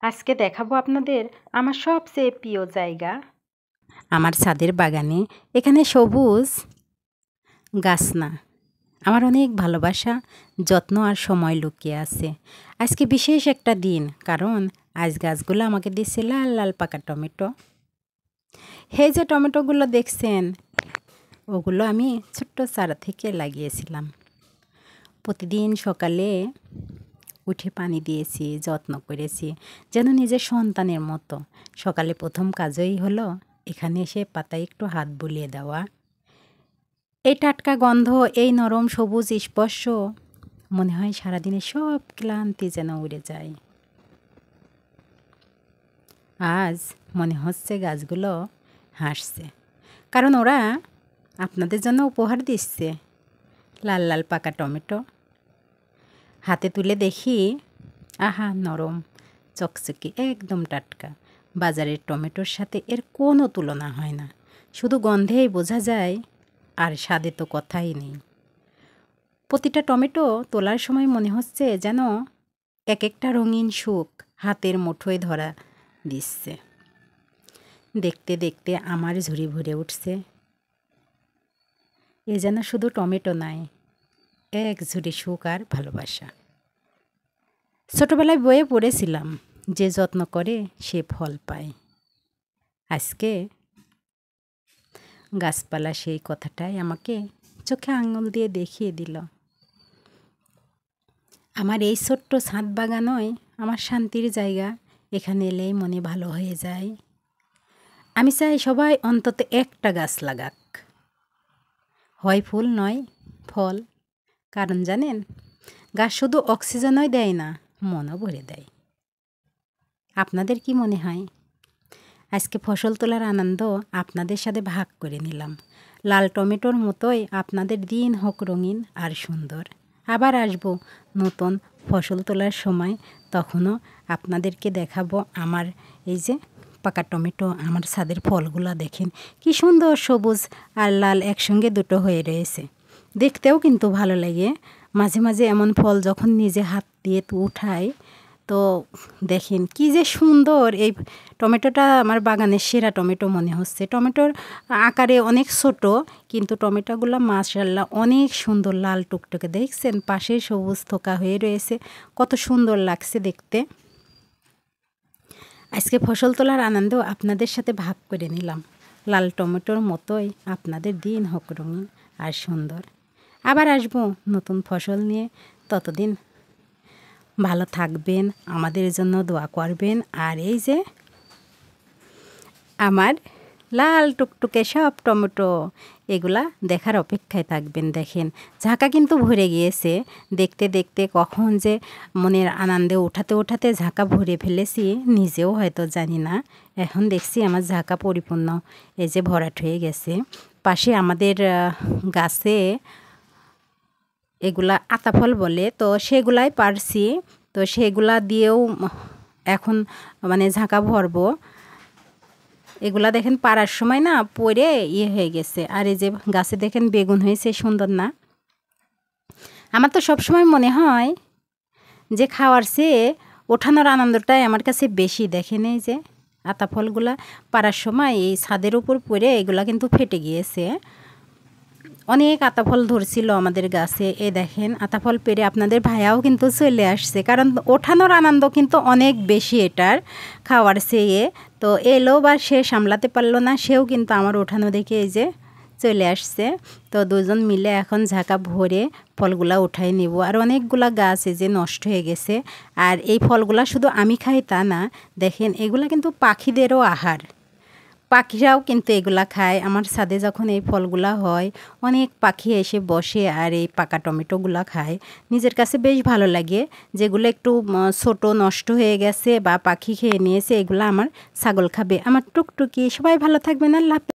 আজকে দেখাবো আপনাদের আমার সবচেয়ে প্রিয় জায়গা, আমার ছাদের বাগানে। এখানে সবুজ গাছ না, আমার অনেক ভালোবাসা, যত্ন আর সময় লুকিয়ে আছে। আজকে বিশেষ একটা দিন, কারণ আজ গাছগুলো আমাকে দিচ্ছে লাল লাল পাকা টমেটো। হে যে টমেটোগুলো দেখছেন, ওগুলো আমি ছোট্ট চারা থেকে লাগিয়েছিলাম। প্রতিদিন সকালে উঠে পানি দিয়েছি, যত্ন করেছি যেন নিজের সন্তানের মতো। সকালে প্রথম কাজই হলো এখানে এসে পাতায় একটু হাত বুলিয়ে দেওয়া। এই টাটকা গন্ধ, এই নরম সবুজ স্পর্শ, মনে হয় সারাদিনের সব ক্লান্তি যেন উড়ে যায়। আজ মনে হচ্ছে গাছগুলো হাসছে, কারণ ওরা আপনাদের জন্য উপহার দিচ্ছে লাল লাল পাকা টমেটো। হাতে তুলে দেখি, আহা, নরম চকচকে, একদম টাটকা। বাজারের টমেটোর সাথে এর কোনো তুলনা হয় না। শুধু গন্ধেই বোঝা যায়, আর স্বাদে তো কথাই নেই। প্রতিটা টমেটো তোলার সময় মনে হচ্ছে যেন এক একটা রঙিন সুখ হাতের মুঠোয় ধরা দিচ্ছে। দেখতে দেখতে আমার ঝুড়ি ভরে উঠছে। এ যেন শুধু টমেটো নয়, এক ঝুড়ি সুখ আর ভালোবাসা। ছোটোবেলায় বইয়ে পড়েছিলাম, যে যত্ন করে সে ফল পায়। আজকে গাছপালা সেই কথাটাই আমাকে চোখে আঙুল দিয়ে দেখিয়ে দিল। আমার এই ছোট্ট ছাদ বাগানই আমার শান্তির জায়গা। এখানে এলেই মনে ভালো হয়ে যায়। আমি চাই সবাই অন্তত একটা গাছ লাগাক, হয় ফুল নয় ফল। কারণ জানেন, গাছ শুধু অক্সিজেনই দেয় না, মনও ভরে দেয়। আপনাদের কি মনে হয়? আজকে ফসল তোলার আনন্দ আপনাদের সাথে ভাগ করে নিলাম। লাল টমেটোর মতোই আপনাদের দিন হোক রঙিন আর সুন্দর। আবার আসবো নতুন ফসল তোলার সময়, তখনও আপনাদেরকে দেখাবো আমার এই যে পাকা টমেটো। আমার ছাদের ফলগুলো দেখেন কি সুন্দর, সবুজ আর লাল একসঙ্গে দুটো হয়ে রয়েছে। দেখতেও কিন্তু ভালো লাগে। মাঝে মাঝে এমন ফল যখন নিজে হাত দিয়ে উঠাই, তো দেখেন কি যে সুন্দর। এই টমেটোটা আমার বাগানের সেরা টমেটো মনে হচ্ছে। টমেটোর আকারে অনেক ছোট, কিন্তু টমেটোগুলো মাশাআল্লাহ অনেক সুন্দর, লাল টুকটুকে। দেখছেন পাশে সবুজ থোকা হয়ে রয়েছে, কত সুন্দর লাগছে দেখতে। আজকে ফসল তোলার আনন্দ আপনাদের সাথে ভাগ করে নিলাম। লাল টমেটোর মতোই আপনাদের দিন হোক রঙিন আর সুন্দর। আবার আসবো নতুন ফসল নিয়ে। ততদিন ভালো থাকবেন, আমাদের জন্য দোয়া করবেন। আর এই যে আমার লাল টুকটুকে সব টমেটো, এগুলা দেখার অপেক্ষায় থাকবেন। দেখেন ঝাঁকা কিন্তু ভরে গিয়েছে। দেখতে দেখতে কখন যে মনের আনন্দে ওঠাতে ওঠাতে ঝাঁকা ভরে ফেলেছি, নিজেও হয়তো জানি না। এখন দেখছি আমার ঝাঁকা পরিপূর্ণ এই যে ভরাট হয়ে গেছে। পাশে আমাদের গাছে এগুলা আতাফল বলে, তো সেগুলাই পারছি। তো সেগুলা দিয়েও এখন মানে ঝাঁকা ভরবো। এগুলা দেখেন পাড়ার সময় না পড়ে হয়ে গেছে। আর এই যে গাছে দেখেন বেগুন হয়েছে, সুন্দর না? আমার তো সবসময় মনে হয় যে খাওয়ার চেয়ে ওঠানোর আনন্দটাই আমার কাছে বেশি। দেখেন এই যে আতাফলগুলা পাড়ার সময় এই ছাদের উপর পড়ে এগুলা কিন্তু ফেটে গিয়েছে। অনেক আতাফল ধরছিল আমাদের গাছে। এ দেখেন আতাফল পেরে আপনাদের ভাইয়াও কিন্তু চলে আসছে, কারণ ওঠানোর আনন্দ কিন্তু অনেক বেশি এটার খাওয়ার চেয়ে। তো এলো বা সে সামলাতে পারলো না, সেও কিন্তু আমার ওঠানো দেখে এই যে চলে আসছে। তো দুজন মিলে এখন ঝাঁকা ভরে ফলগুলা উঠাই নিব। আর অনেকগুলা গাছ এই যে নষ্ট হয়ে গেছে। আর এই ফলগুলা শুধু আমি খাই তা না, দেখেন এগুলা কিন্তু পাখিদেরও আহার। পাখিরাও কিন্তু এগুলা খায়। আমার ছাদে যখন এই ফলগুলা হয়, অনেক পাখি এসে বসে আর এই পাকা টমেটোগুলা খায়। নিজের কাছে বেশ ভালো লাগে। যেগুলো একটু ছোট নষ্ট হয়ে গেছে বা পাখি খেয়ে নিয়েছে, এগুলো আমার ছাগল খাবে। আমার টুকটুকি। সবাই ভালো থাকবেন, আল্লাহ হাফেজ।